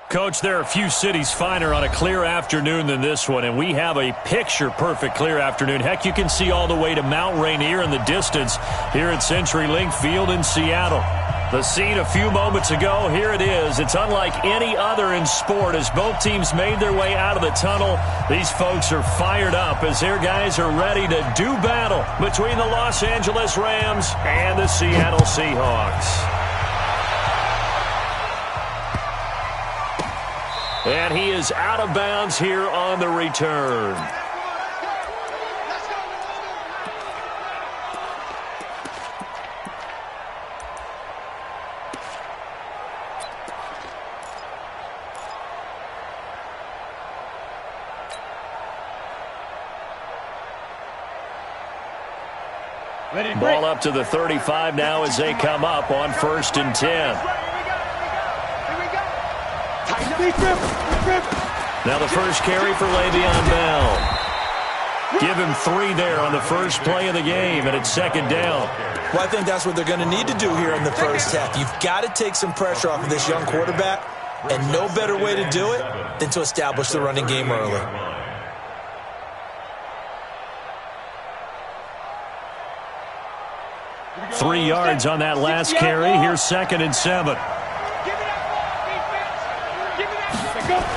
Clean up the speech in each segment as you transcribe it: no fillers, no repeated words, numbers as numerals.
Coach, there are a few cities finer on a clear afternoon than this one, and we have a picture-perfect clear afternoon. Heck, you can see all the way to Mount Rainier in the distance here at CenturyLink Field in Seattle. The scene a few moments ago, here it is. It's unlike any other in sport as both teams made their way out of the tunnel. These folks are fired up as their guys are ready to do battle between the Los Angeles Rams and the Seattle Seahawks. And he is out of bounds here on the return. Ball up to the 35 now as they come up on 1st and 10. Now the first carry for Le'Veon Bell. Give him 3 there on the first play of the game, and it's 2nd down. Well, I think that's what they're going to need to do here in the first half. You've got to take some pressure off of this young quarterback, and no better way to do it than to establish the running game early. Three yards on that last carry. Here's 2nd and 7.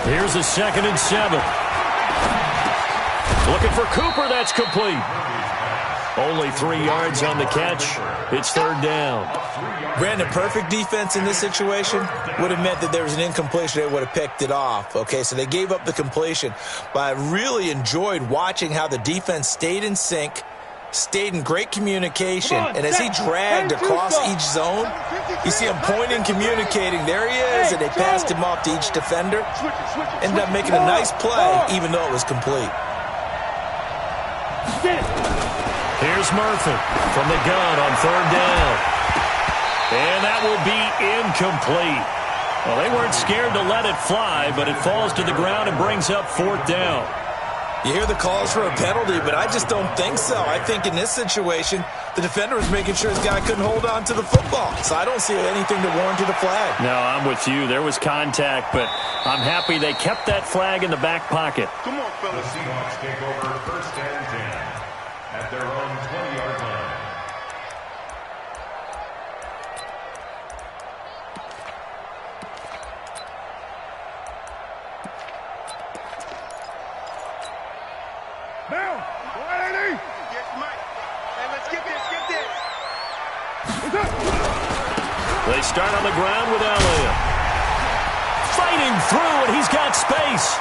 Here's a 2nd and 7. Looking for Cooper. That's complete. Only 3 yards on the catch. It's 3rd down. Brandon, perfect defense in this situation would have meant that there was an incompletion. They would have picked it off. Okay, so they gave up the completion. But I really enjoyed watching how the defense stayed in sync, stayed in great communication, and as he dragged across each zone, you see him pointing, communicating. There he is, and they passed him off to each defender. Ended up making a nice play, even though it was complete. Here's Murphy from the gun on 3rd down. And that will be incomplete. Well, they weren't scared to let it fly, but it falls to the ground and brings up 4th down. You hear the calls for a penalty, but I just don't think so. I think in this situation, the defender was making sure his guy couldn't hold on to the football. So I don't see anything to warrant a flag. No, I'm with you. There was contact, but I'm happy they kept that flag in the back pocket. Come on, fellas. The Seahawks take over 1st and 10 at their own 20-yard line. Now, 180. Yes, Mike. Hey, let's get this, They start on the ground with Elliott. Fighting through, and he's got space.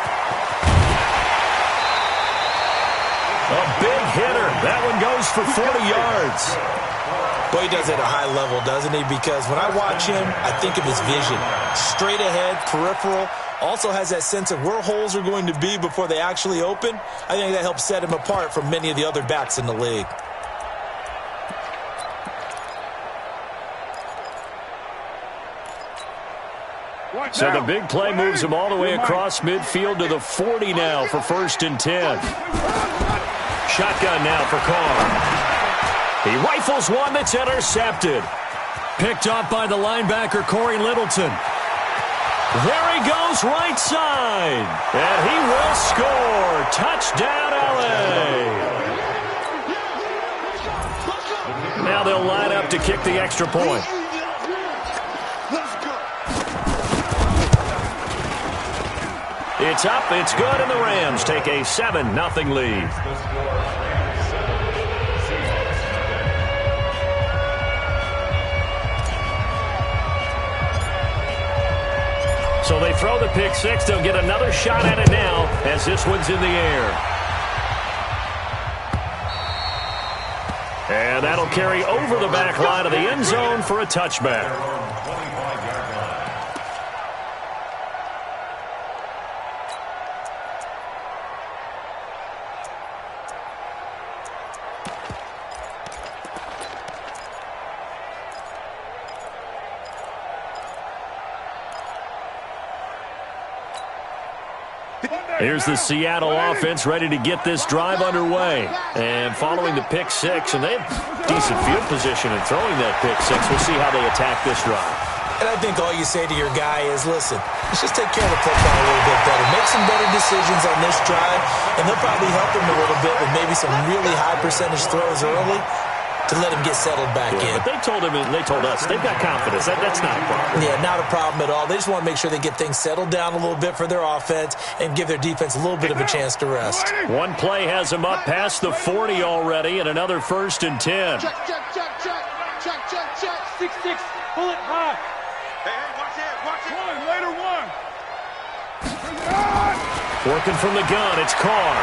A big hitter. That one goes for 40 yards. Boy, he does it at a high level, doesn't he? Because when I watch him, I think of his vision. Straight ahead, peripheral. Also has that sense of where holes are going to be before they actually open. I think that helps set him apart from many of the other backs in the league. So the big play moves him all the way across midfield to the 40 now for 1st and 10. Shotgun now for Carr. He rifles one that's intercepted. Picked up by the linebacker, Corey Littleton. There he goes, right side. And he will score. Touchdown, LA. Now they'll line up to kick the extra point. It's up, it's good, and the Rams take a 7-0 lead. So they throw the pick six. They'll get another shot at it now as this one's in the air. And that'll carry over the back line of the end zone for a touchback. Here's the Seattle offense ready to get this drive underway. And following the pick six, and they have decent field position in throwing that pick six. We'll see how they attack this drive. And I think all you say to your guy is, listen, let's just take care of the football a little bit better. Make some better decisions on this drive, and they'll probably help him a little bit with maybe some really high percentage throws early to let him get settled back in. But they told us, they've got confidence. That's not a problem. Yeah, not a problem at all. They just want to make sure they get things settled down a little bit for their offense and give their defense a little bit of a chance to rest. One play has them up past the 40 already, and another 1st and 10. Check. 6-6. Pull it high. Hey, watch it. One, later one. Working from the gun, it's Carr.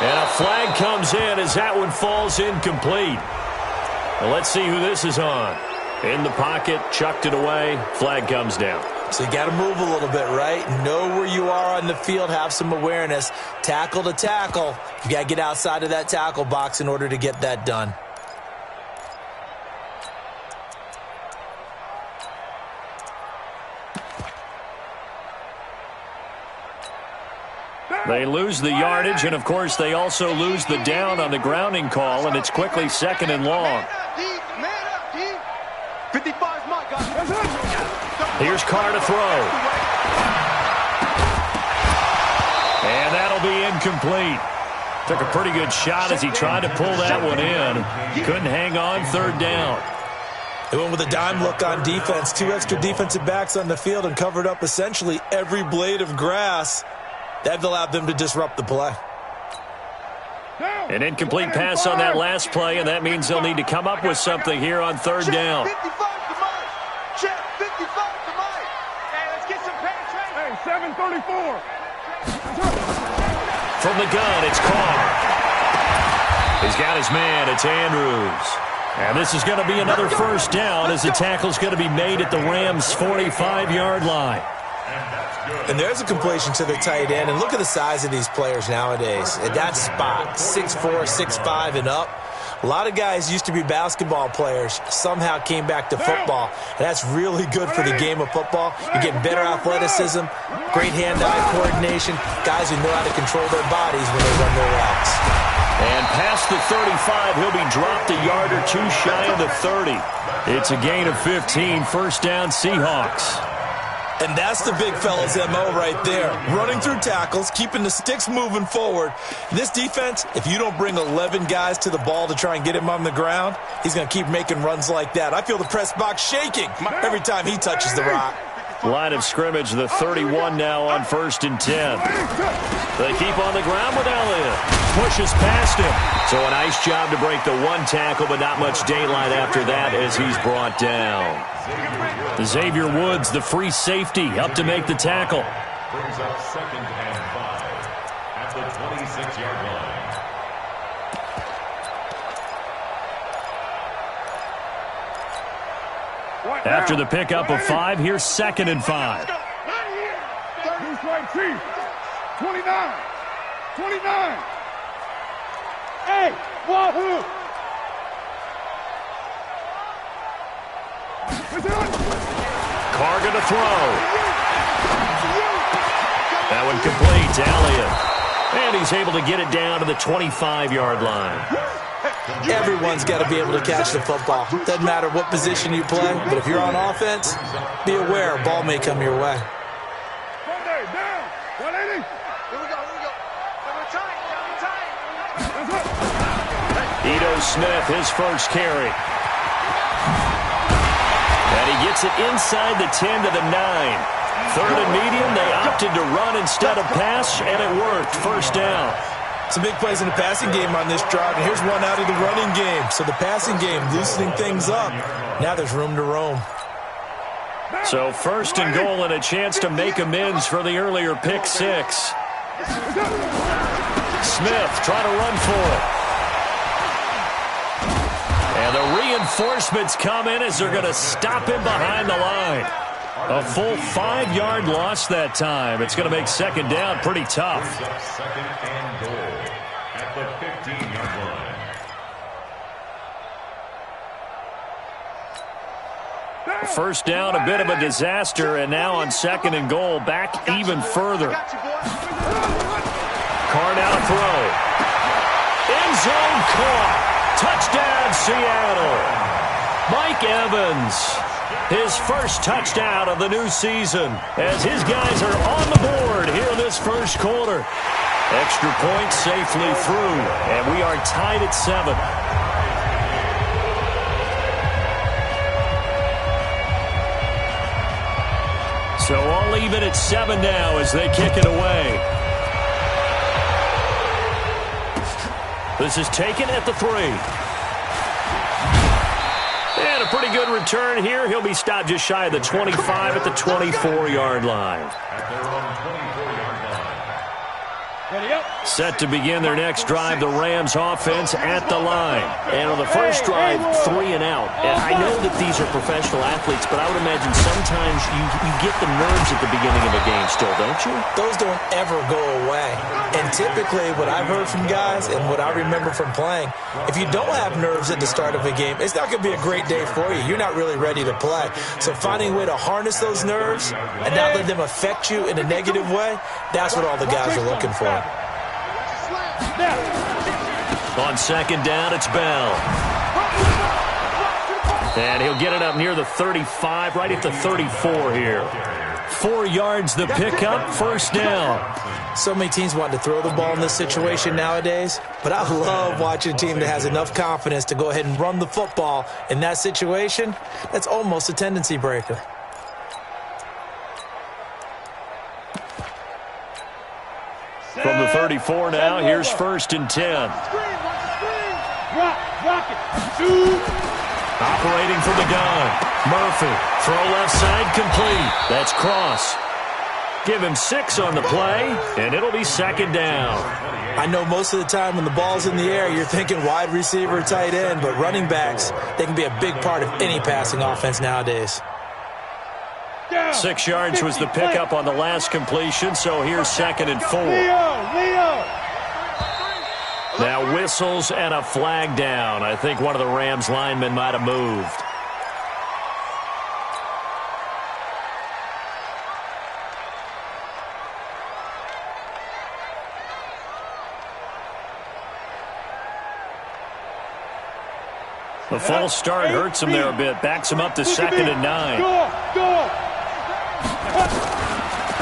And a flag comes in as that one falls incomplete. Well, let's see who this is on. In the pocket, chucked it away, flag comes down. So you got to move a little bit, right? Know where you are on the field, have some awareness. Tackle to tackle. You got to get outside of that tackle box in order to get that done. They lose the yardage, and, of course, they also lose the down on the grounding call, and it's quickly 2nd and long. 55's my guy. Here's Carr to throw. And that'll be incomplete. Took a pretty good shot as he tried to pull that one in. Couldn't hang on, 3rd down. They went with a dime look on defense. 2 extra defensive backs on the field and covered up essentially every blade of grass. That allowed them to disrupt the play. An incomplete pass on that last play, and that means they'll need to come up with something here on 3rd down. 55 to Mike. Check 55 to Mike. Hey, let's get some penetration. Hey, 734. From the gun, it's Carr. He's got his man. It's Andrews. And this is going to be another 1st down as the tackle's going to be made at the Rams' 45-yard line. And there's a completion to the tight end. And look at the size of these players nowadays. At that spot, 6'4", 6'5", and up. A lot of guys used to be basketball players, somehow came back to football. And that's really good for the game of football. You're getting better athleticism, great hand-eye coordination, guys who know how to control their bodies when they run their routes. And past the 35, he'll be dropped a yard or 2 shy of the 30. It's a gain of 15, 1st down Seahawks. And that's the big fella's MO right there. Running through tackles, keeping the sticks moving forward. This defense, if you don't bring 11 guys to the ball to try and get him on the ground, he's going to keep making runs like that. I feel the press box shaking every time he touches the rock. Line of scrimmage, the 31 now on 1st and 10. They keep on the ground with Elliott. Pushes past him. So a nice job to break the 1 tackle, but not much daylight after that as he's brought down. Xavier Woods, the free safety, up to make the tackle. Brings up 2nd and 5 at the 26-yard line. After the pickup of 5, here's 2nd and 5. 29. 29. Hey, wahoo! Carr gonna throw. That one complete to Elliott. And he's able to get it down to the 25-yard line. Everyone's got to be able to catch the football. Doesn't matter what position you play, but if you're on offense, be aware a ball may come your way. Ito Smith, his first carry. And he gets it inside the 10 to the 9. 3rd and medium, they opted to run instead of pass, and it worked. 1st down. Some big plays in the passing game on this drive, and here's one out of the running game. So the passing game loosening things up. Now there's room to roam. So 1st and goal and a chance to make amends for the earlier pick 6. Smith trying to run for it. And the reinforcements come in as they're going to stop him behind the line. A full 5-yard loss that time. It's going to make 2nd down pretty tough. 2nd and goal at the 15-yard line. 1st down, a bit of a disaster, and now on 2nd and goal, back even further. Carr now to throw. End zone caught. Touchdown, Seattle. Mike Evans, his first touchdown of the new season, as his guys are on the board here in this first quarter. Extra point safely through, and we are tied at 7. So all even at 7 now as they kick it away. This is taken at the 3. And a pretty good return here. He'll be stopped just shy of the 25 at the 24-yard line. Set to begin their next drive, the Rams offense at the line. And on the first drive, 3 and out. And I know that these are professional athletes, but I would imagine sometimes you get the nerves at the beginning of a game still, don't you? Those don't ever go away. And typically what I've heard from guys and what I remember from playing, if you don't have nerves at the start of a game, it's not going to be a great day for you. You're not really ready to play. So finding a way to harness those nerves and not let them affect you in a negative way, that's what all the guys are looking for. On second down, it's Bell. And he'll get it up near the 35, right at the 34 here. 4 yards the pickup, first down. So many teams want to throw the ball in this situation nowadays, but I love watching a team that has enough confidence to go ahead and run the football in that situation. That's almost a tendency breaker. From the 34 now, here's first and 10. Operating from the gun. Murphy, throw left side complete. That's Cross. Give him 6 on the play, and it'll be second down. I know most of the time when the ball's in the air, you're thinking wide receiver, tight end, but running backs, they can be a big part of any passing offense nowadays. 6 yards was the pickup on the last completion, so here's second and 4. Now whistles and a flag down. I think one of the Rams linemen might have moved. The false start hurts him there a bit. Backs him up to second and 9.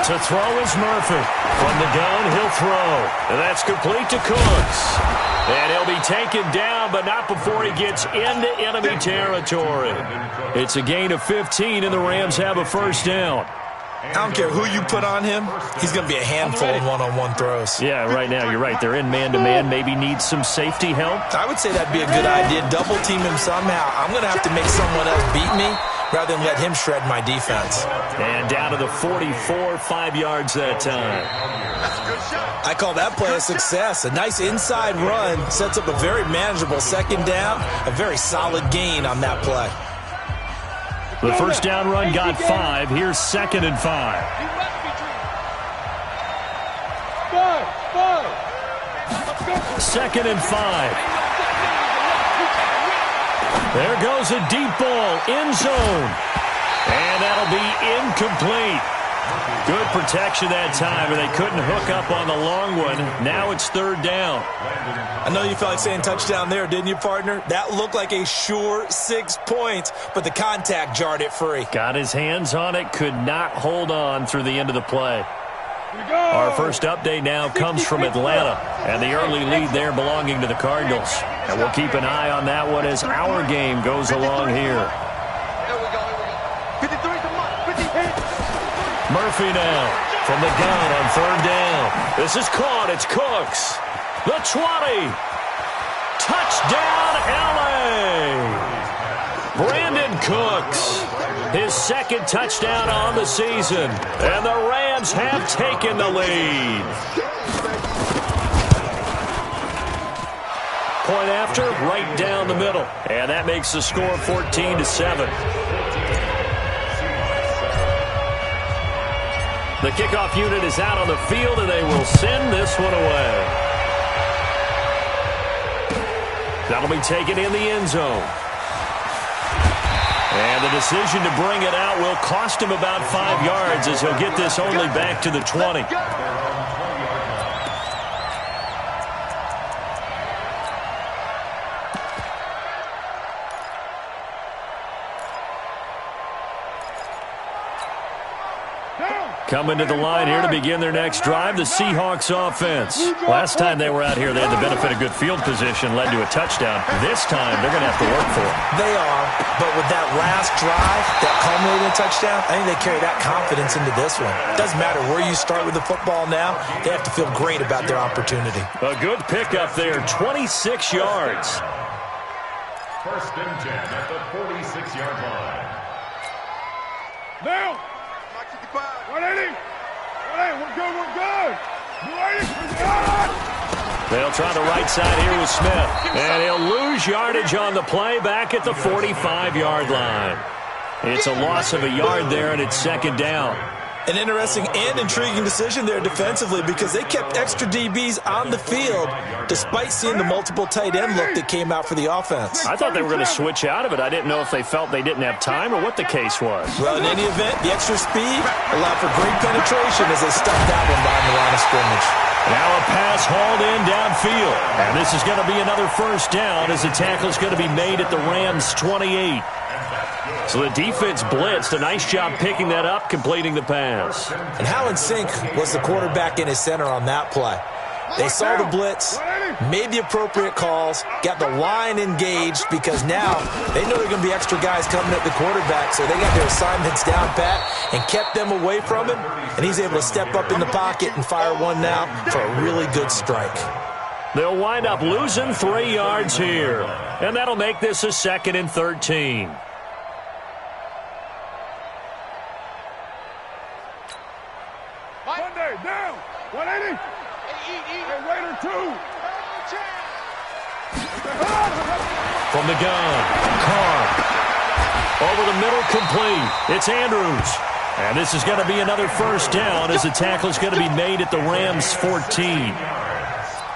To throw is Murphy. From the gun, he'll throw. And that's complete to Cooks. And he'll be taken down, but not before he gets into enemy territory. It's a gain of 15, and the Rams have a first down. I don't care who you put on him, he's going to be a handful in one-on-one throws. Yeah, right now, you're right. They're in man-to-man, maybe needs some safety help. I would say that'd be a good idea. Double team him somehow. I'm going to have to make someone else beat me rather than let him shred my defense. And down to the 44, 5 yards that time. I call that play a success. A nice inside run sets up a very manageable second down, a very solid gain on that play. The first down run got 5. Here's second and 5. Second and 5. There goes a deep ball, end zone. And that'll be incomplete. Good protection that time, and they couldn't hook up on the long one. Now it's third down. I know you felt like saying touchdown there, didn't you, partner? That looked like a sure 6 points, but the contact jarred it free. Got his hands on it, could not hold on through the end of the play. Our first update now comes from Atlanta, and the early lead there belonging to the Cardinals. And we'll keep an eye on that one as our game goes along here. Murphy now from the gun on third down. This is caught. It's Cooks. The 20. Touchdown, L.A. Brandon Cooks. His second touchdown on the season. And the Rams have taken the lead. Point after, right down the middle. And that makes the score 14-7. The kickoff unit is out on the field, and they will send this one away. That'll be taken in the end zone. And the decision to bring it out will cost him about 5 yards as he'll get this only back to the 20. Coming to the line here to begin their next drive, the Seahawks offense. Last time they were out here, they had the benefit of good field position, led to a touchdown. This time, they're going to have to work for it. They are, but with that last drive, that culminated in a touchdown, I think they carry that confidence into this one. It doesn't matter where you start with the football now. They have to feel great about their opportunity. A good pickup there, 26 yards. First and 10 at the 46-yard line. Now! 180! 180, we're good! 180, They'll try the right side here with Smith. And he'll lose yardage on the play back at the 45-yard line. It's a loss of a yard there, and it's second down. An interesting and intriguing decision there defensively because they kept extra DBs on the field despite seeing the multiple tight end look that came out for the offense. I thought they were going to switch out of it. I didn't know if they felt they didn't have time or what the case was. Well, in any event, the extra speed allowed for great penetration as they stuffed that one behind the line of scrimmage. Now a pass hauled in downfield. And this is going to be another first down as the tackle is going to be made at the Rams' 28. So the defense blitzed. A nice job picking that up, completing the pass. And how in sync was the quarterback in his center on that play? They saw the blitz, made the appropriate calls, got the line engaged because now they know there are going to be extra guys coming at the quarterback, so they got their assignments down pat and kept them away from him, and he's able to step up in the pocket and fire one now for a really good strike. They'll wind up losing 3 yards here, and that'll make this a 2nd and 13. Monday, down! 180! Hey, Raider 2! From the gun, Carr. Over the middle, complete. It's Andrews. And this is going to be another first down as the tackle is going to be made at the Rams' 14.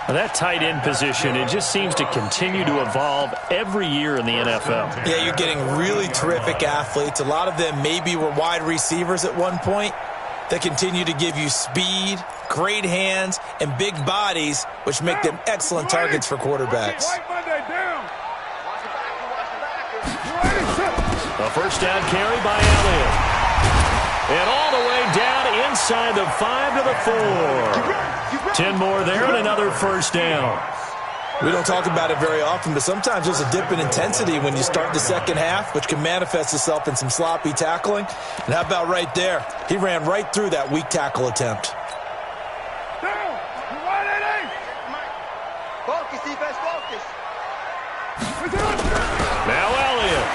Now that tight end position, it just seems to continue to evolve every year in the NFL. Yeah, you're getting really terrific athletes. A lot of them maybe were wide receivers at one point. They continue to give you speed, great hands, and big bodies, which make them excellent targets for quarterbacks. A first down carry by Elliott. And all the way down inside the 5 to the 4. 10 more there and another first down. We don't talk about it very often, but sometimes there's a dip in intensity when you start the second half, which can manifest itself in some sloppy tackling. And how about right there? He ran right through that weak tackle attempt. Focus, defense, focus. Now Elliott.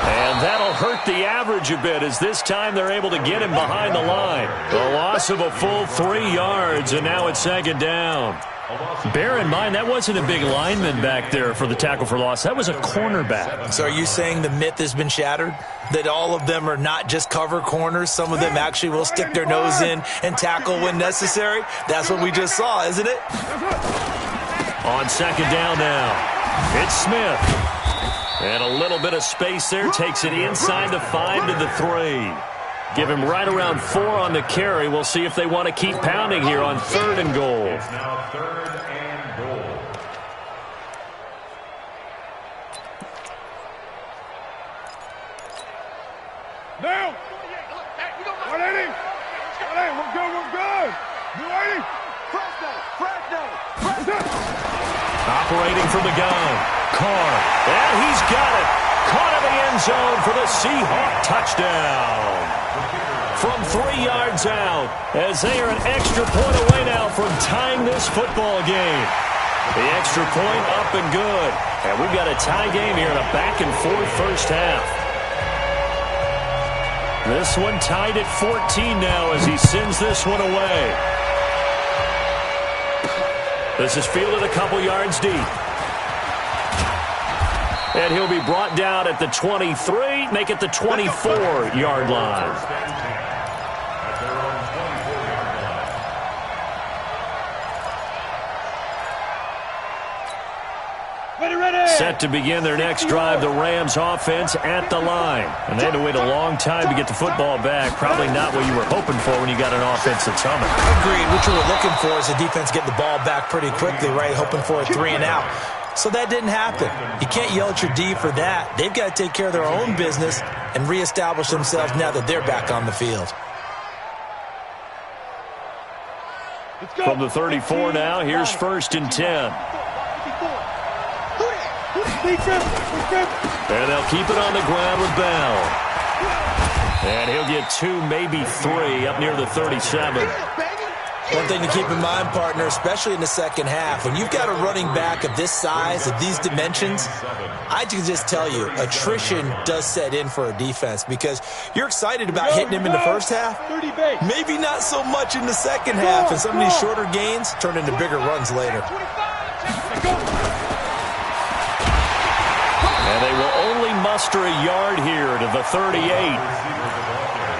And that'll hurt the average a bit as this time they're able to get him behind the line. A loss of a full 3 yards, and now it's second down. Bear in mind, that wasn't a big lineman back there for the tackle for loss. That was a cornerback. So are you saying the myth has been shattered? That all of them are not just cover corners? Some of them actually will stick their nose in and tackle when necessary? That's what we just saw, isn't it? On second down now, it's Smith. And a little bit of space there, takes it inside the 5 to the 3. Give him right around 4 on the carry. We'll see if they want to keep pounding here on 3rd and goal. It's now 3rd and goal. Now! 180! 180, we're good! 280! Fresno! Operating from the gun, Carr. And he's got it. Caught in the end zone for the Seahawk touchdown. From 3 yards out, as they are an extra point away now from tying this football game. The extra point up and good. And we've got a tie game here in a back-and-forth first half. This one tied at 14 now as he sends this one away. This is fielded a couple yards deep. And he'll be brought down at the 23, make it the 24-yard line. Set to begin their next drive, the Rams offense at the line. And they had to wait a long time to get the football back. Probably not what you were hoping for when you got an offense that's humming. Agreed. What you were looking for is the defense get the ball back pretty quickly, right? Hoping for a 3 and out. So that didn't happen. You can't yell at your D for that. They've got to take care of their own business and reestablish themselves now that they're back on the field. From the 34 now, here's 1st and 10. And they'll keep it on the ground with Bell. And he'll get 2, maybe 3, up near the 37. One thing to keep in mind, partner, especially in the second half, when you've got a running back of this size, of these dimensions, I can just tell you, attrition does set in for a defense because you're excited about hitting him in the first half, maybe not so much in the second half, and some of these shorter gains turn into bigger runs later. And they will only muster a yard here to the 38.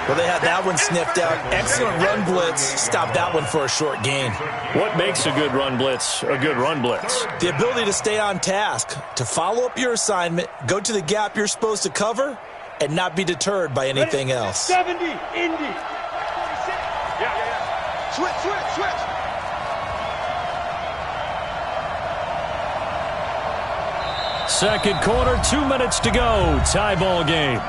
Well, they had that one sniffed out. Excellent run blitz. Stopped that one for a short gain. What makes a good run blitz a good run blitz? The ability to stay on task, to follow up your assignment, go to the gap you're supposed to cover, and not be deterred by anything else. 70, Indy. Switch. Second quarter, 2 minutes to go. Tie ball game.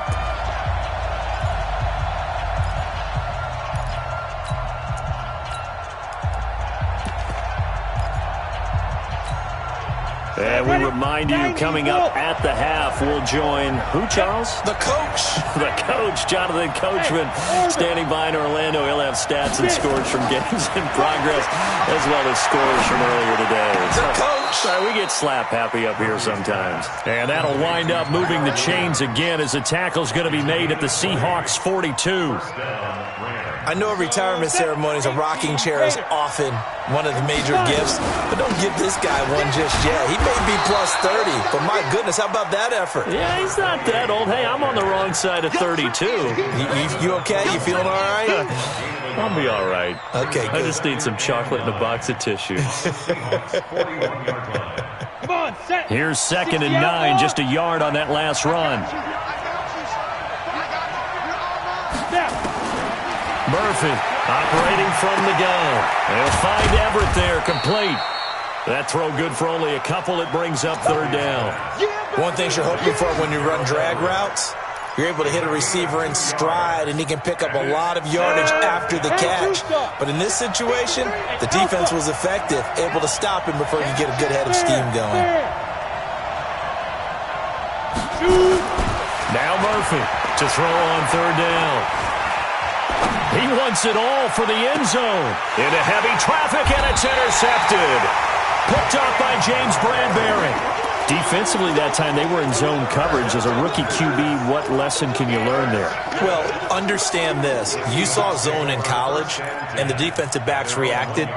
And we remind you, coming up at the half, we'll join who, Charles? The coach. The coach, Jonathan Coachman, standing by in Orlando. He'll have stats and scores from games in progress, as well as scores from earlier today. The coach. Sorry, we get slap happy up here sometimes. And that'll wind up moving the chains again as the tackle's going to be made at the Seahawks 42. I know a retirement ceremonies, a rocking chair is often one of the major gifts, but don't give this guy one just yet. He may be plus 30, but my goodness, how about that effort? Yeah, he's not that old. Hey, I'm on the wrong side of 32. You okay? You feeling all right? I'll be all right. Okay, good. I just need some chocolate and a box of tissues. Here's 2nd and 9, just a yard on that last run. Murphy operating from the gun. They'll find Everett there, complete. That throw good for only a couple. It brings up 3rd down. One thing you're hoping for when you run drag routes, you're able to hit a receiver in stride, and he can pick up a lot of yardage after the catch. But in this situation, the defense was effective, able to stop him before he could get a good head of steam going. Now Murphy to throw on 3rd down. He wants it all for the end zone. Into heavy traffic, and it's intercepted. Picked off by James Bradbury. Defensively that time, they were in zone coverage. As a rookie QB, what lesson can you learn there? Well, understand this. You saw zone in college, and the defensive backs reacted,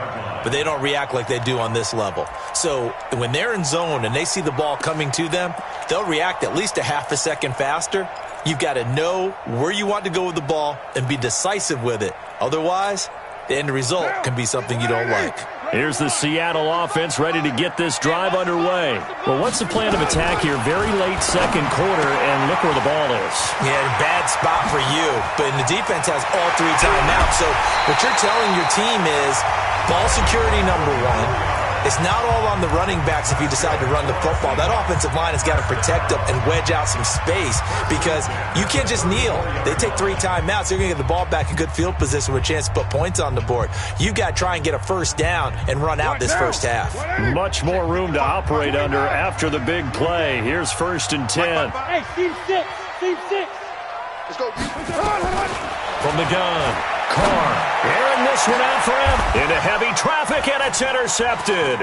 but they don't react like they do on this level. So when they're in zone and they see the ball coming to them, they'll react at least a half a second faster. You've got to know where you want to go with the ball and be decisive with it. Otherwise, the end result can be something you don't like. Here's the Seattle offense ready to get this drive underway. Well, what's the plan of attack here? Very late second quarter, and look where the ball is. Yeah, bad spot for you. But the defense has all 3 timeouts. So what you're telling your team is ball security number 1. It's not all on the running backs if you decide to run the football. That offensive line has got to protect them and wedge out some space because you can't just kneel. They take 3 timeouts. They're going to get the ball back in good field position with a chance to put points on the board. You've got to try and get a first down and run out this first half. Much more room to operate under after the big play. Here's 1st and 10. Hey, team 6. Let's go. From the gun, Carr airing this one out for him. Into heavy traffic, and it's intercepted.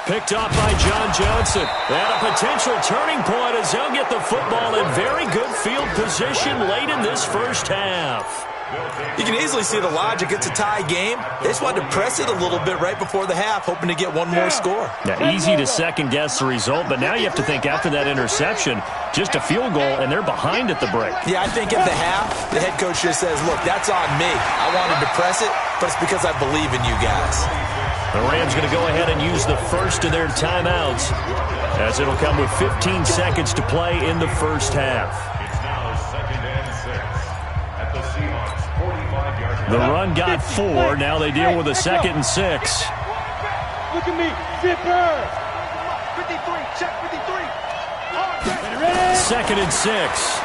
Picked off by John Johnson. And a potential turning point as they'll get the football in very good field position late in this first half. You can easily see the logic. It's a tie game. They just wanted to press it a little bit right before the half, hoping to get one more score. Now, easy to second-guess the result, but now you have to think after that interception, just a field goal, and they're behind at the break. Yeah, I think at the half, the head coach just says, look, that's on me. I wanted to press it, but it's because I believe in you guys. The Rams going to go ahead and use the first of their timeouts, as it'll come with 15 seconds to play in the first half. The run got 4. Now they deal with a 2nd and 6. Look at me. Zipper. Check 53. Second and 6.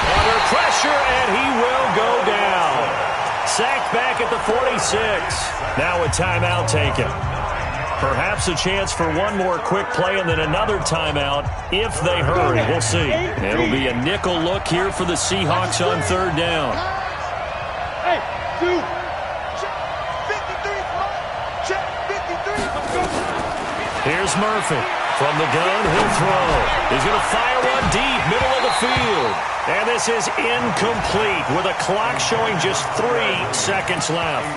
Under pressure, and he will go down. Sacked back at the 46. Now a timeout taken. Perhaps a chance for one more quick play and then another timeout if they hurry. We'll see. It'll be a nickel look here for the Seahawks on third down. Hey, dude. Check 53. Check 53. Here's Murphy. From the gun, he'll throw. He's going to fire one deep, middle of the field. And this is incomplete with a clock showing just 3 seconds left.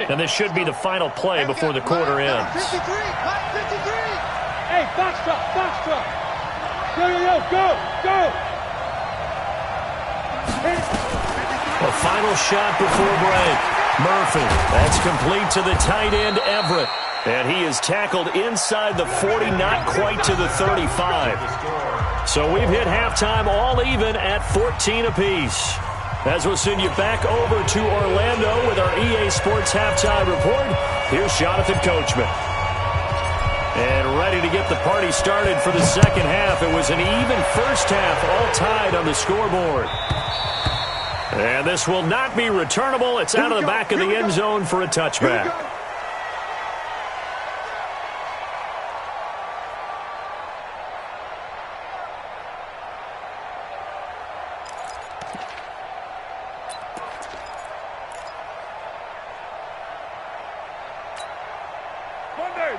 And this should be the final play before the quarter ends. 53. Hey, box truck. Yo, go. A final shot before break. Murphy, that's complete to the tight end, Everett. And he is tackled inside the 40, not quite to the 35. So we've hit halftime all even at 14 apiece. As we'll send you back over to Orlando with our EA Sports Halftime Report, here's Jonathan Coachman. And ready to get the party started for the second half. It was an even first half, all tied on the scoreboard. And this will not be returnable. It's out of the back of the end zone for a touchback.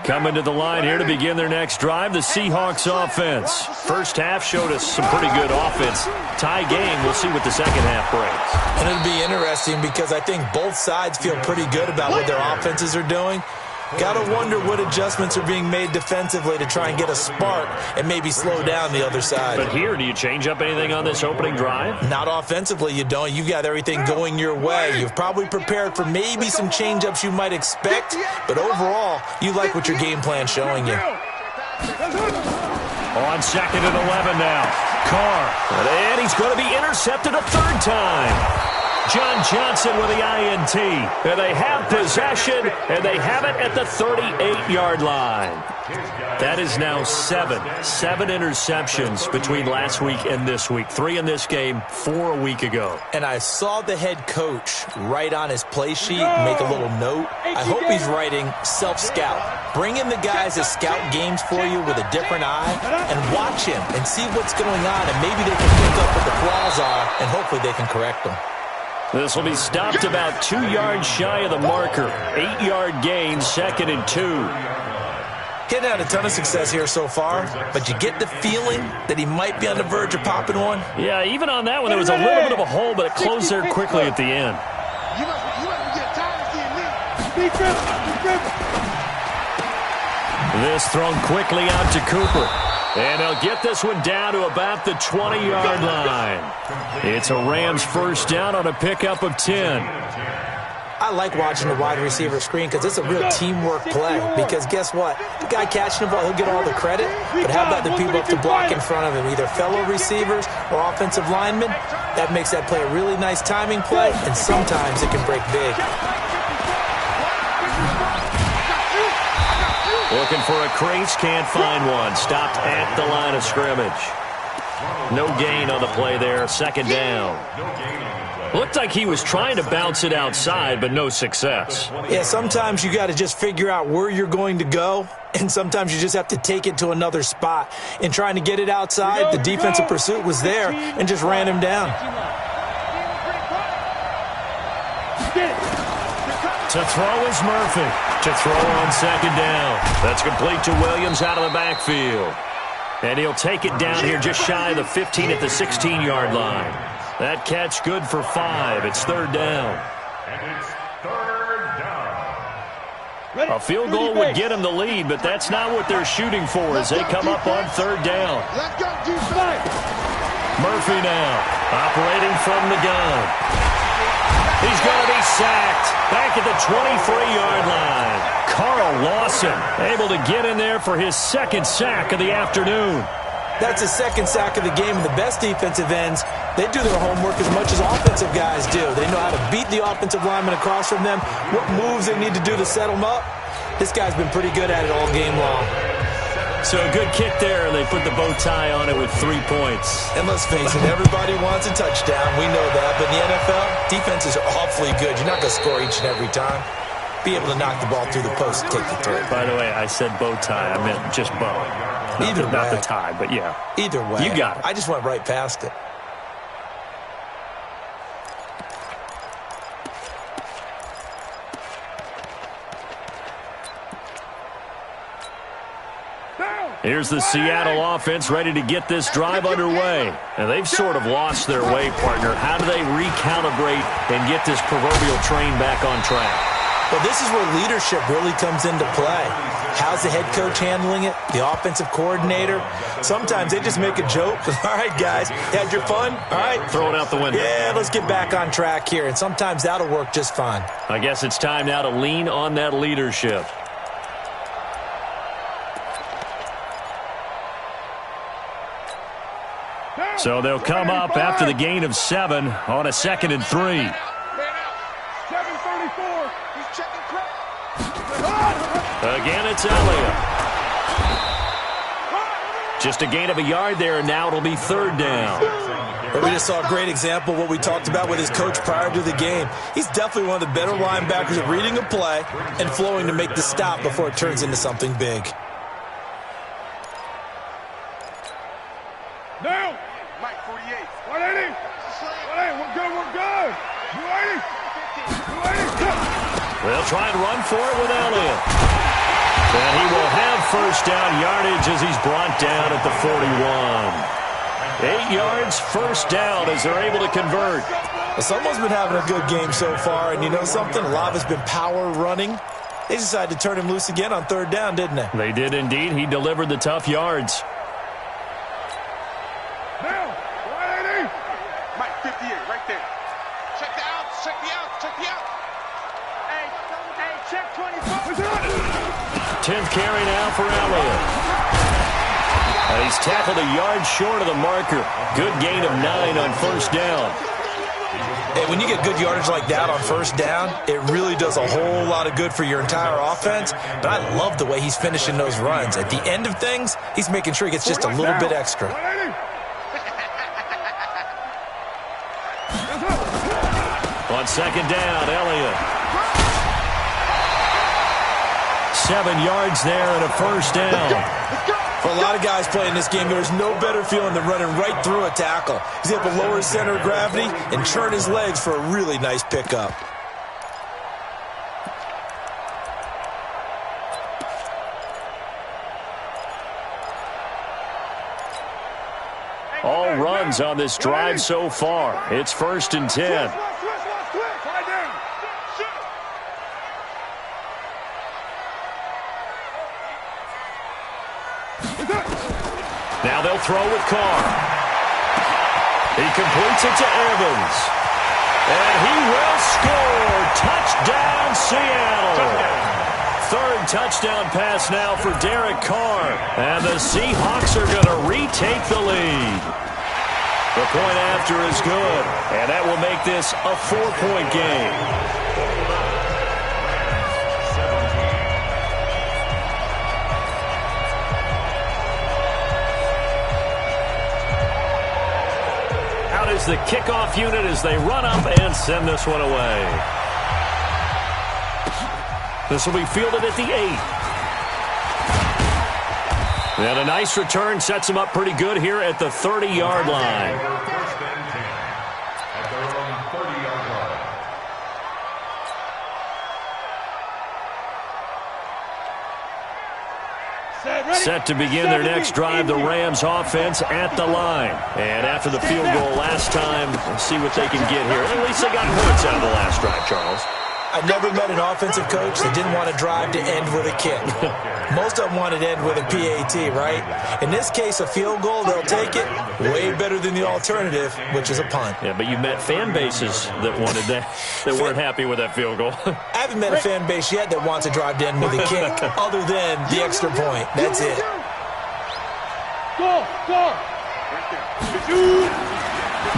Coming to the line here to begin their next drive, the Seahawks offense. First half showed us some pretty good offense. Tie game, we'll see what the second half brings. And it'll be interesting because I think both sides feel pretty good about what their offenses are doing. Got to wonder what adjustments are being made defensively to try and get a spark and maybe slow down the other side. But here, do you change up anything on this opening drive? Not offensively, you don't. You've got everything going your way. You've probably prepared for maybe some change-ups you might expect, but overall, you like what your game plan's showing you. On second and 11 now. Carr, and he's going to be intercepted a third time. John Johnson with the INT. And they have possession, and they have it at the 38-yard line. That is now 7 interceptions between last week and this week. 3 in this game, 4 a week ago. And I saw the head coach write on his play sheet, make a little note. I hope he's writing self-scout. Bring in the guys that scout games for you with a different eye and watch him and see what's going on, and maybe they can pick up what the flaws are, and hopefully they can correct them. This will be stopped about 2 yards shy of the marker. 8-yard gain, 2nd and 2. Getting had a ton of success here so far, but you get the feeling that he might be on the verge of popping one. Yeah, even on that one, there was a little bit of a hole, but it closed there quickly at the end. You must get tired of seeing me. This thrown quickly out to Cooper. And they'll get this one down to about the 20-yard line. It's a Rams first down on a pickup of 10. I like watching the wide receiver screen because it's a real teamwork play. Because guess what? The guy catching the ball, he'll get all the credit. But how about the people up to block in front of him, either fellow receivers or offensive linemen? That makes that play a really nice timing play, and sometimes it can break big. Looking for a crease, can't find one. Stopped at the line of scrimmage. No gain on the play there, second down. Looked like he was trying to bounce it outside, but no success. Yeah, sometimes you got to just figure out where you're going to go, and sometimes you just have to take it to another spot. In trying to get it outside, the defensive pursuit was there and just ran him down. To throw is Murphy. To throw on second down. That's complete to Williams out of the backfield. And he'll take it down here just shy of the 15 at the 16-yard line. That catch good for 5. It's third down. And it's third down. A field goal would get him the lead, but that's not what they're shooting for as they come up on third down. Let's go, defense. Murphy now, operating from the gun. He's going to be sacked. Back at the 23-yard line. Carl Lawson able to get in there for his second sack of the afternoon. That's his second sack of the game, and the best defensive ends, they do their homework as much as offensive guys do. They know how to beat the offensive lineman across from them, what moves they need to do to set them up. This guy's been pretty good at it all game long. So a good kick there. They put the bow tie on it with 3 points. And let's face it, everybody wants a touchdown. We know that. But in the NFL, defenses are awfully good. You're not going to score each and every time. Be able to knock the ball through the post and take the throw. By the way, I said bow tie. I meant just bow. Not the tie, but yeah. Either way. You got it. I just went right past it. Here's the Seattle offense ready to get this drive underway. And they've sort of lost their way, partner. How do they recalibrate and get this proverbial train back on track? Well, this is where leadership really comes into play. How's the head coach handling it? The offensive coordinator? Sometimes they just make a joke. All right, guys, had your fun? All right. Throw it out the window. Yeah, let's get back on track here. And sometimes that'll work just fine. I guess it's time now to lean on that leadership. So they'll come up after the gain of 7 on a 2nd and 3. 734. He's checking crap. Again, it's Elliott. Just a gain of a yard there, and now it'll be 3rd down. We just saw a great example of what we talked about with his coach prior to the game. He's definitely one of the better linebackers at reading a play and flowing to make the stop before it turns into something big. Now. Mike 48. 180. 180. We're good. We're good. 280. 280. They'll try and run for it with Elliott. And he will have first down yardage as he's brought down at the 41. 8 yards, first down as they're able to convert. Well, someone's been having a good game so far, and you know something? A lot of it's been power running. They decided to turn him loose again on 3rd down, didn't they? They did indeed. He delivered the tough yards. Now. 180. Mike 58, right there. Check the out. Check the out. Check the out. Hey, check 24. 10th carry now for Elliott. He's tackled a yard short of the marker. Good gain of 9 on first down. Hey, when you get good yardage like that on first down, it really does a whole lot of good for your entire offense. But I love the way he's finishing those runs. At the end of things, he's making sure he gets just a little bit extra. On 2nd down, Elliott. 7 yards there and a first down. For a lot of guys playing this game, there's no better feeling than running right through a tackle. He's able to lower his center of gravity and churn his legs for a really nice pickup. All runs on this drive so far. It's 1st and 10. Now they'll throw with Carr. He completes it to Evans. And he will score. Touchdown, Seattle. 3rd touchdown pass now for Derek Carr. And the Seahawks are going to retake the lead. The point after is good. And that will make this a 4-point game. Is the kickoff unit as they run up and send this one away. This will be fielded at the 8. And a nice return sets them up pretty good here at the 30-yard line. First and 10 at their own 30-yard line. Set to begin their next drive, the Rams offense at the line. And after the field goal last time, let's see what they can get here. At least they got points out of the last drive, Charles. I never met an offensive coach that didn't want to drive to end with a kick. Most of them wanted to end with a PAT, right? In this case, a field goal, they'll take it way better than the alternative, which is a punt. Yeah, but you met fan bases that wanted that, that weren't happy with that field goal. I haven't met a fan base yet that wants to drive to end with a kick other than the extra point. That's it.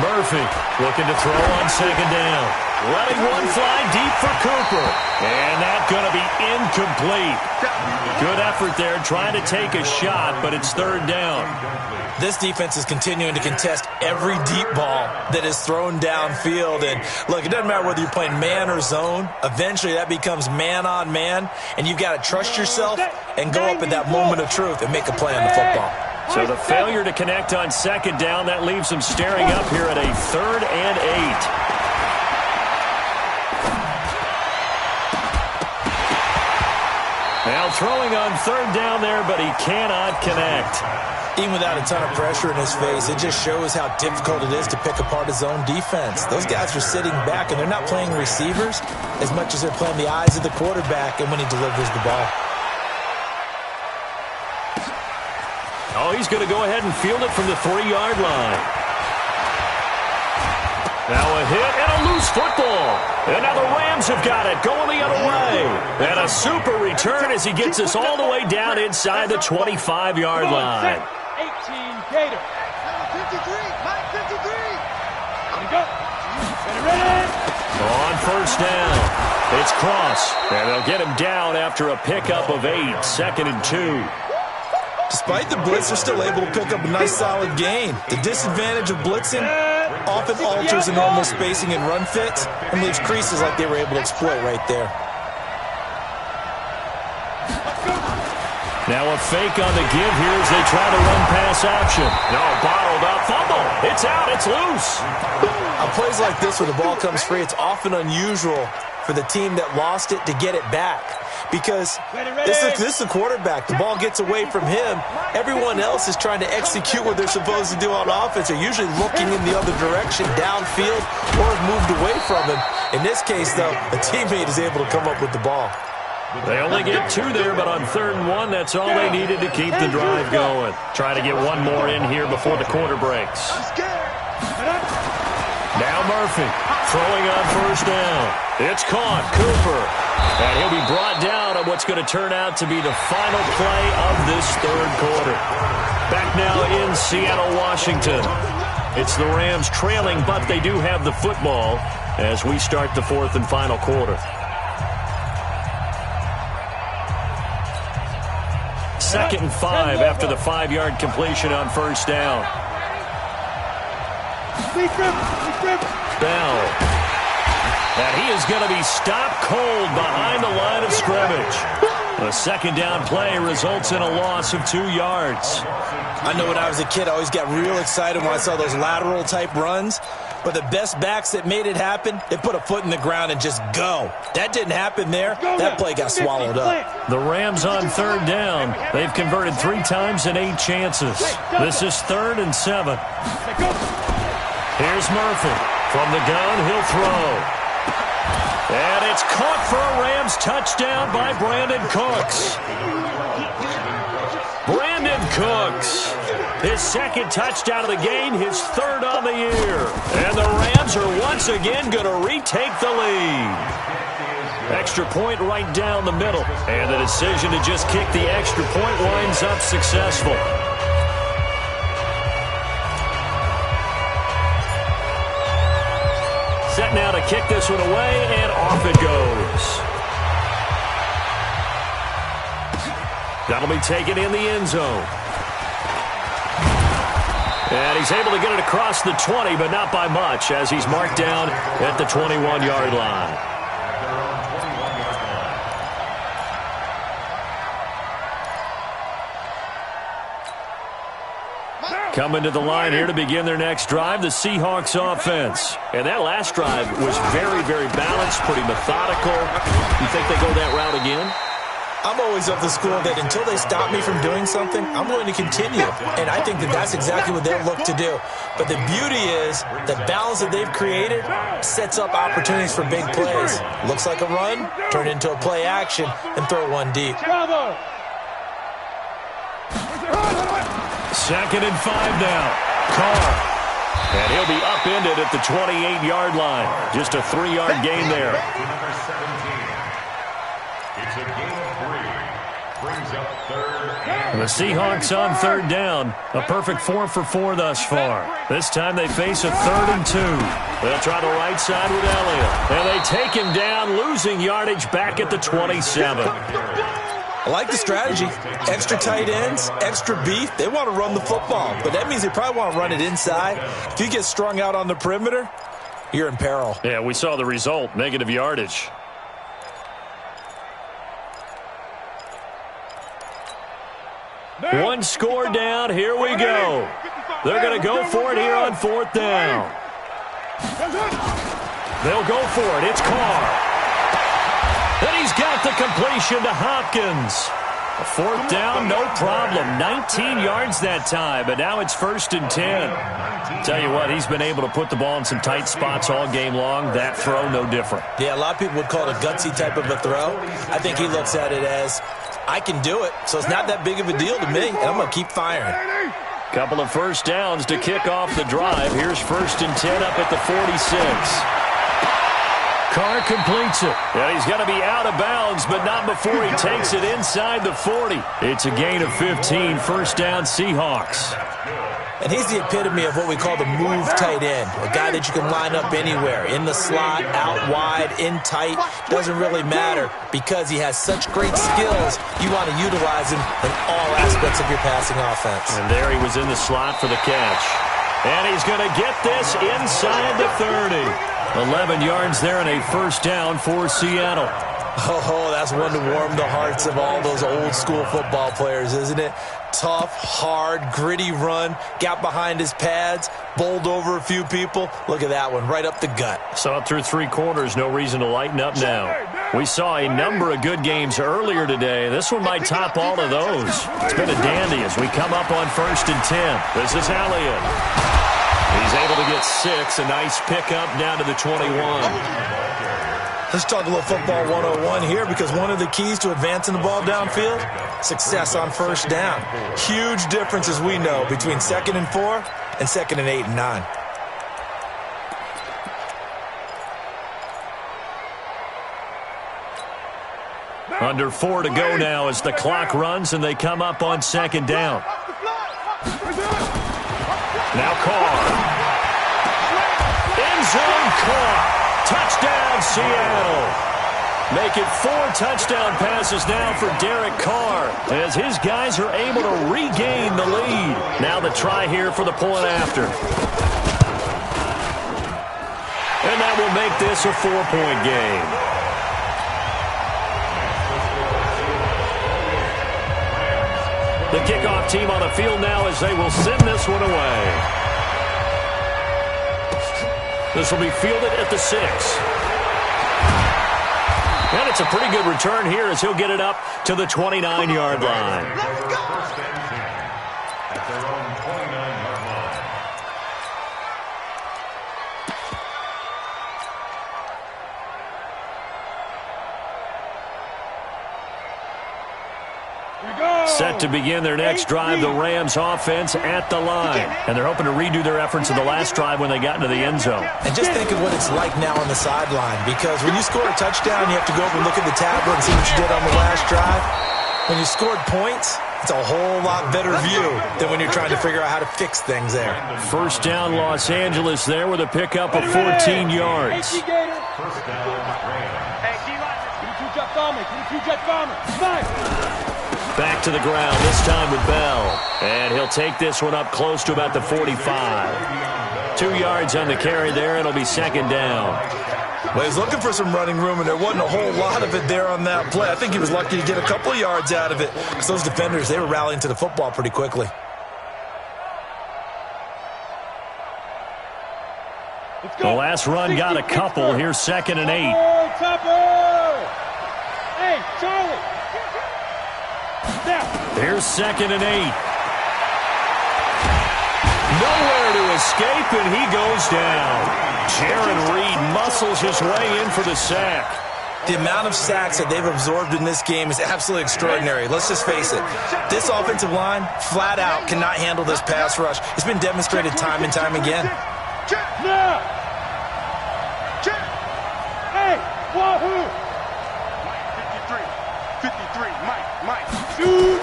Murphy looking to throw on second down. Letting one fly deep for Cooper. And that's going to be incomplete. Good effort there trying to take a shot, but it's third down. This defense is continuing to contest every deep ball that is thrown downfield. And, look, it doesn't matter whether you're playing man or zone. Eventually that becomes man on man, and you've got to trust yourself and go up at that moment of truth and make a play on the football. So the failure to connect on second down, that leaves them staring up here at a 3rd and 8. Now throwing on third down there, but he cannot connect. Even without a ton of pressure in his face, it just shows how difficult it is to pick apart his own defense. Those guys are sitting back, and they're not playing receivers as much as they're playing the eyes of the quarterback and when he delivers the ball. Oh, he's going to go ahead and field it from the 3-yard line. Now a hit and a loose football. And now the Rams have got it, going the other way. And a super return as he gets us all the way down inside the 25-yard line. 18 Gator. 53, Mike 53. Here we go. Ready. On first down, it's Cross. And they'll get him down after a pickup of 8, 2nd and 2. Despite the blitz, they're still able to pick up a nice solid gain. The disadvantage of blitzing often alters the normal spacing and run fits and leaves creases like they were able to exploit right there. Now a fake on the give here as they try to run pass option. No, bottled up, fumble. It's out, it's loose. On plays like this where the ball comes free, it's often unusual for the team that lost it to get it back. Because this is the quarterback. The ball gets away from him. Everyone else is trying to execute what they're supposed to do on offense. They're usually looking in the other direction, downfield, or have moved away from him. In this case, though, a teammate is able to come up with the ball. They only get 2 there, but on 3rd and 1, that's all they needed to keep the drive going. Try to get one more in here before the quarter breaks. Now Murphy throwing on first down. It's caught. Cooper. And he'll be brought down on what's going to turn out to be the final play of this 3rd quarter. Back now in Seattle, Washington. It's the Rams trailing, but they do have the football as we start the 4th and final quarter. 2nd and 5 after the 5-yard completion on first down. Bell. And he is going to be stopped cold behind the line of scrimmage. A 2nd down play results in a loss of 2 yards. I know when I was a kid, I always got real excited when I saw those lateral-type runs. But the best backs that made it happen, they put a foot in the ground and just go. That didn't happen there. That play got swallowed up. The Rams on 3rd down. They've converted 3 times in 8 chances. This is 3rd and 7. Here's Murphy. From the gun, he'll throw. And it's caught for a Rams touchdown by Brandon Cooks. Brandon Cooks. His 2nd touchdown of the game, his 3rd on the year. And the Rams are once again going to retake the lead. Extra point right down the middle. And the decision to just kick the extra point winds up successful. Set now to kick this one away, and off it goes. That'll be taken in the end zone. And he's able to get it across the 20, but not by much, as he's marked down at the 21-yard line. Coming to the line here to begin their next drive, the Seahawks offense. And that last drive was very, very balanced, pretty methodical. You think they go that route again? I'm always of the school that until they stop me from doing something, I'm going to continue. And I think that that's exactly what they'll look to do. But the beauty is the balance that they've created sets up opportunities for big plays. Looks like a run, turn into a play action, and throw one deep. 2nd and 5 now. Carr. And he'll be upended at the 28-yard line. Just a 3-yard gain there. Number 17. It's a gain of 3. Brings up 3rd and The Seahawks on 3rd down. A perfect 4 for 4 thus far. This time they face a 3rd and 2. They'll try the right side with Elliott. And they take him down, losing yardage back at the 27. I like the strategy. Extra tight ends, extra beef. They want to run the football, but that means they probably want to run it inside. If you get strung out on the perimeter, you're in peril. Yeah, we saw the result, negative yardage. One score down. Here we go. They're going to go for it here on 4th down. They'll go for it. It's Carr. And he's got the completion to Hopkins. A 4th down, no problem. 19 yards that time, but now it's 1st and 10. Tell you what, he's been able to put the ball in some tight spots all game long. That throw, no different. Yeah, a lot of people would call it a gutsy type of a throw. I think he looks at it as, I can do it, so it's not that big of a deal to me, and I'm going to keep firing. Couple of 1st downs to kick off the drive. Here's 1st and 10 up at the 46. Carr completes it. Yeah, he's going to be out of bounds, but not before he takes it inside the 40. It's a gain of 15, 1st down Seahawks. And he's the epitome of what we call the move tight end, a guy that you can line up anywhere, in the slot, out wide, in tight, doesn't really matter because he has such great skills. You want to utilize him in all aspects of your passing offense. And there he was in the slot for the catch. And he's going to get this inside the 30. 11 yards there and a 1st down for Seattle. Oh, that's one to warm the hearts of all those old school football players, isn't it? Tough, hard, gritty run, got behind his pads, bowled over a few people. Look at that one, right up the gut. Saw it through 3 quarters, no reason to lighten up now. We saw a number of good games earlier today. This one might top all of those. It's been a dandy as we come up on 1st and 10. This is Elliott. He's able to get 6, a nice pickup down to the 21. Let's talk a little football 101 here because one of the keys to advancing the ball downfield, success on 1st down. Huge difference, as we know, between 2nd and 4 and 2nd and 8 and 9. Under 4 to go now as the clock runs and they come up on 2nd down. Now Carr. End zone caught. Touchdown, Seattle. Make it 4 touchdown passes now for Derek Carr as his guys are able to regain the lead. Now the try here for the point after. And that will make this a 4-point game. The kickoff team on the field now as they will send this one away. This will be fielded at the 6. And it's a pretty good return here as he'll get it up to the 29-yard line. at their own 29-yard line. Set to begin their next drive, the Rams offense at the line. And they're hoping to redo their efforts of the last drive when they got into the end zone. And just think of what it's like now on the sideline, because when you score a touchdown, you have to go over and look at the tablet and see what you did on the last drive. When you scored points, it's a whole lot better view than when you're trying to figure out how to fix things there. First down, Los Angeles there with a pickup of 14 yards. First down, Rams. Hey, D-line. Back to the ground, this time with Bell. And he'll take this one up close to about the 45. 2 yards on the carry there, and it'll be second down. Well, he's looking for some running room, and there wasn't a whole lot of it there on that play. I think he was lucky to get a couple of yards out of it, because those defenders, they were rallying to the football pretty quickly. The last run got a couple. Here's 2nd and 8. Hey, Charlie. Here's 2nd and 8. Nowhere to escape, and he goes down. Jaron Reed muscles his way in for the sack. The amount of sacks that they've absorbed in this game is absolutely extraordinary. Let's just face it. This offensive line, flat out, cannot handle this pass rush. It's been demonstrated time and time again. Hey, wahoo! 53, Mike, shoot!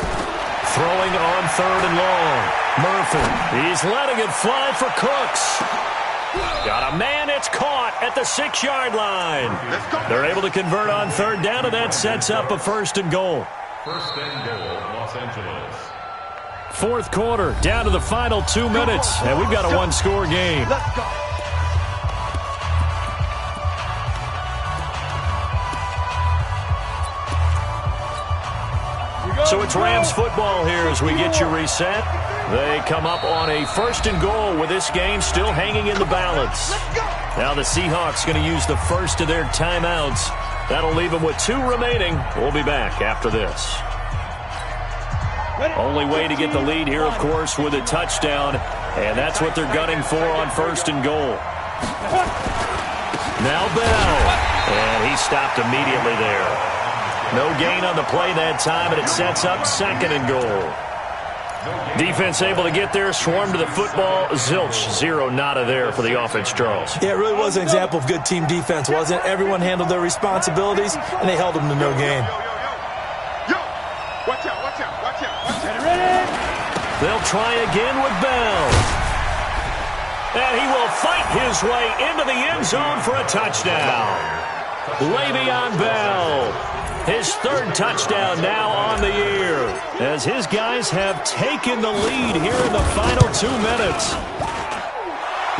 Throwing on 3rd and long. Murphy, he's letting it fly for Cooks. Got a man, it's caught at the 6-yard line. They're able to convert on 3rd down, and that sets up a 1st and goal. 1st and goal, Los Angeles. 4th quarter, down to the final 2 minutes, and we've got a 1-score game. Let's go. So it's Rams football here as we get you reset. They come up on a 1st and goal with this game still hanging in the balance. Now the Seahawks going to use the first of their timeouts. That'll leave them with 2 remaining. We'll be back after this. Only way to get the lead here, of course, with a touchdown. And that's what they're gunning for on 1st and goal. Now Bell. And he stopped immediately there. No gain on the play that time, and it sets up 2nd and goal. Defense able to get there, swarm to the football. Zilch, 0 nada there for the offense, Charles. Yeah, it really was an example of good team defense, wasn't it? Everyone handled their responsibilities, and they held them to no gain. Yo! Watch out. Ready? They'll try again with Bell. And he will fight his way into the end zone for a touchdown. Le'Veon Bell. His 3rd touchdown now on the year, as his guys have taken the lead here in the final 2 minutes.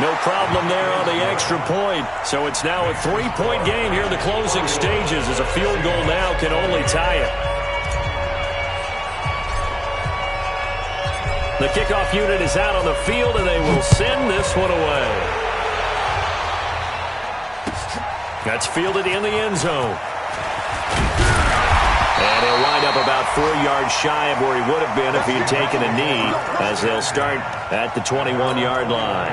No problem there on the extra point, so it's now a 3-point game here in the closing stages, as a field goal now can only tie it. The kickoff unit is out on the field, and they will send this one away. That's fielded in the end zone. And he'll wind up about 4 yards shy of where he would have been if he had taken a knee, as they'll start at the 21-yard line.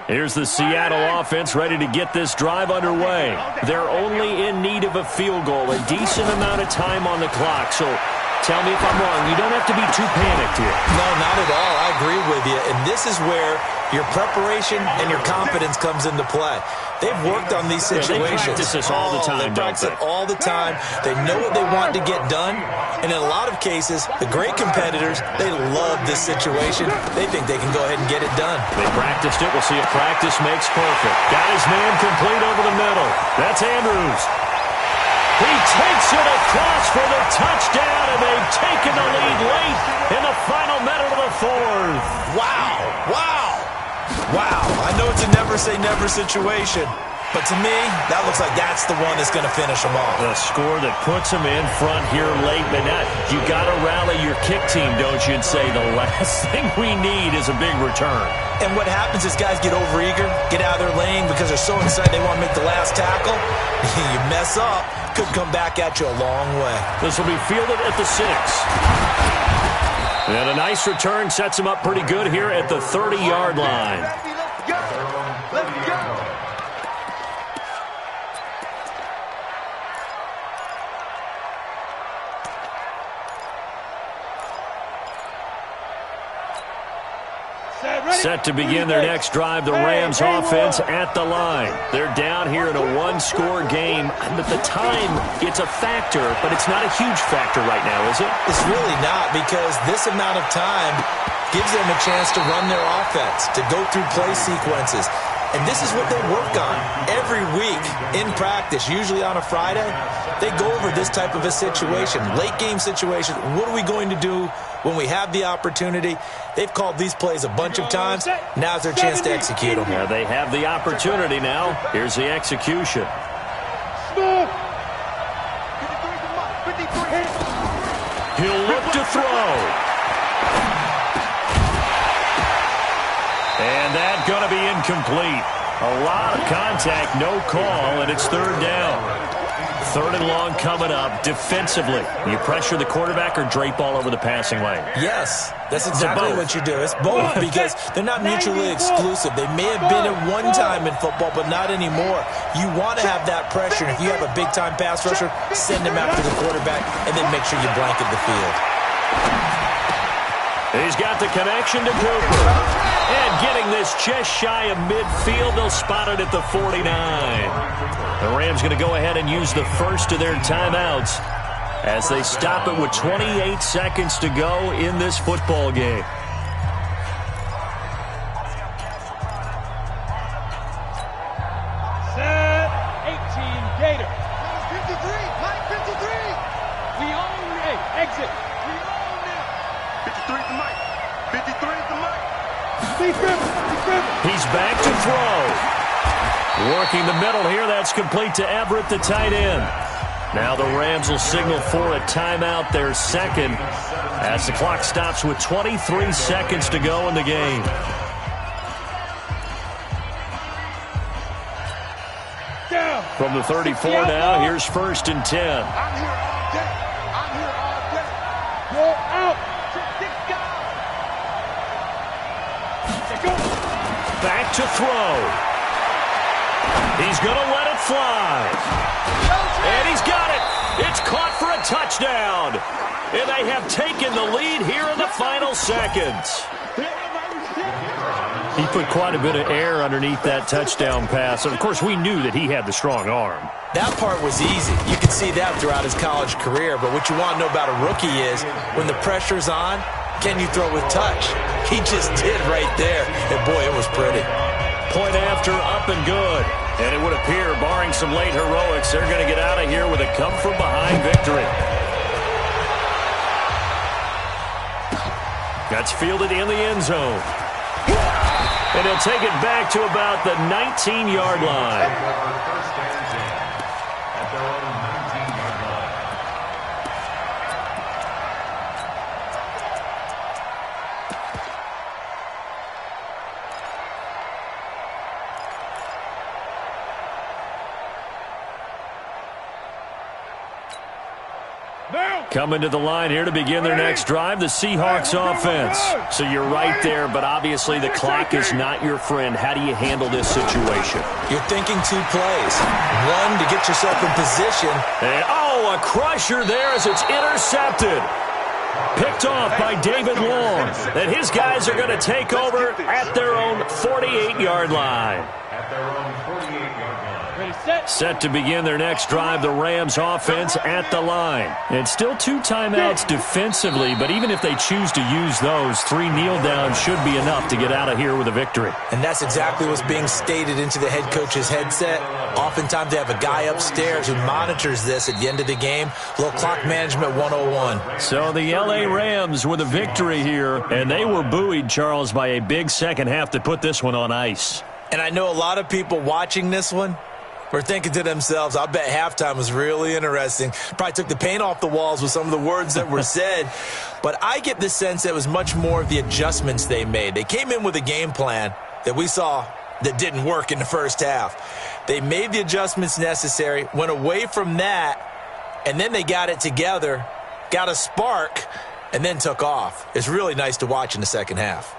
Here's the Seattle offense ready to get this drive underway. They're only in need of a field goal, a decent amount of time on the clock. So tell me if I'm wrong. You don't have to be too panicked here. No, not at all. I agree with you. And this is where your preparation and your confidence comes into play. They've worked on these situations. They practice this all the time, They practice it all the time. They know what they want to get done. And in a lot of cases, the great competitors, they love this situation. They think they can go ahead and get it done. They practiced it. We'll see if practice makes perfect. Got his man complete over the middle. That's Andrews. He takes it across for the touchdown, and they've taken the lead late in the final minute of the 4th. Wow. I know it's a never-say-never situation, but to me, that looks like that's the one that's going to finish them off. The score that puts them in front here late, but you got to rally your kick team, don't you, and say the last thing we need is a big return. And what happens is guys get overeager, get out of their lane because they're so excited they want to make the last tackle. You mess up, could come back at you a long way. This will be fielded at the 6. And a nice return sets him up pretty good here at the 30-yard line. Let's go! Set to begin their next drive, the Rams offense at the line. They're down here in a 1-score game. But the time, it's a factor, but it's not a huge factor right now, is it? It's really not, because this amount of time gives them a chance to run their offense, to go through play sequences. And this is what they work on every week in practice, usually on a Friday. They go over this type of a situation, late game situation. What are we going to do when we have the opportunity? They've called these plays a bunch of times. Now's their chance to execute them. Yeah, they have the opportunity now. Here's the execution. He'll look to throw. And that's going to be incomplete. A lot of contact, no call, and it's third down. Third and long coming up. Defensively, you pressure the quarterback or drape all over the passing lane? Yes, that's exactly what you do. It's both because they're not mutually exclusive. They may have been at one time in football, but not anymore. You want to have that pressure, and if you have a big-time pass rusher, send him after the quarterback, and then make sure you blanket the field. He's got the connection to Cooper. And getting this just shy of midfield, they'll spot it at the 49. The Rams going to go ahead and use the first of their timeouts as they stop it with 28 seconds to go in this football game. Set 18 Gator. 53, Mike 53. We own it. Exit. We own it. 53 to Mike. 53 to Mike. He's back to throw. Working the middle here. That's complete to Everett, the tight end. Now the Rams will signal for a timeout, their second, as the clock stops with 23 seconds to go in the game. From the 34 now, here's first and 10. I'm here all day. I'm here all day. Roll out. Back to throw. He's going to let it fly. And he's got it. It's caught for a touchdown. And they have taken the lead here in the final seconds. He put quite a bit of air underneath that touchdown pass. And, of course, we knew that he had the strong arm. That part was easy. You can see that throughout his college career. But what you want to know about a rookie is when the pressure's on, can you throw with touch? He just did right there. And, boy, it was pretty. Point after, up and good. And it would appear, barring some late heroics, they're going to get out of here with a come-from-behind victory. That's fielded in the end zone. And he'll take it back to about the 19-yard line. Coming to the line here to begin their next drive, the Seahawks offense. So you're right there, but obviously the clock is not your friend. How do you handle this situation? You're thinking two plays. One, to get yourself in position. And, a crusher there as it's intercepted. Picked off by David Long. And his guys are going to take over at their own 48-yard line. At their own 48-yard line. Set to begin their next drive, the Rams offense at the line. And still two timeouts defensively, but even if they choose to use those, 3 kneel downs should be enough to get out of here with a victory. And that's exactly what's being stated into the head coach's headset. Oftentimes they have a guy upstairs who monitors this at the end of the game. Little clock management 101. So the L.A. Rams with a victory here, and they were buoyed, Charles, by a big second half to put this one on ice. And I know a lot of people watching this one were thinking to themselves, I bet halftime was really interesting. Probably took the paint off the walls with some of the words that were said. But I get the sense that it was much more of the adjustments they made. They came in with a game plan that we saw that didn't work in the first half. They made the adjustments necessary, went away from that, and then they got it together, got a spark, and then took off. It's really nice to watch in the second half.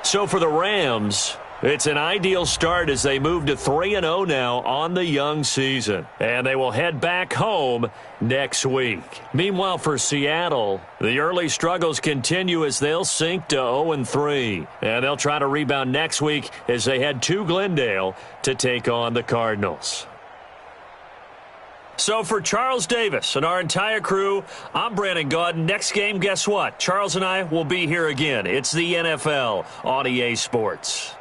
So for the Rams, it's an ideal start as they move to 3-0 now on the young season. And they will head back home next week. Meanwhile, for Seattle, the early struggles continue as they'll sink to 0-3. And they'll try to rebound next week as they head to Glendale to take on the Cardinals. So for Charles Davis and our entire crew, I'm Brandon Gaudin. Next game, guess what? Charles and I will be here again. It's the NFL on EA Sports.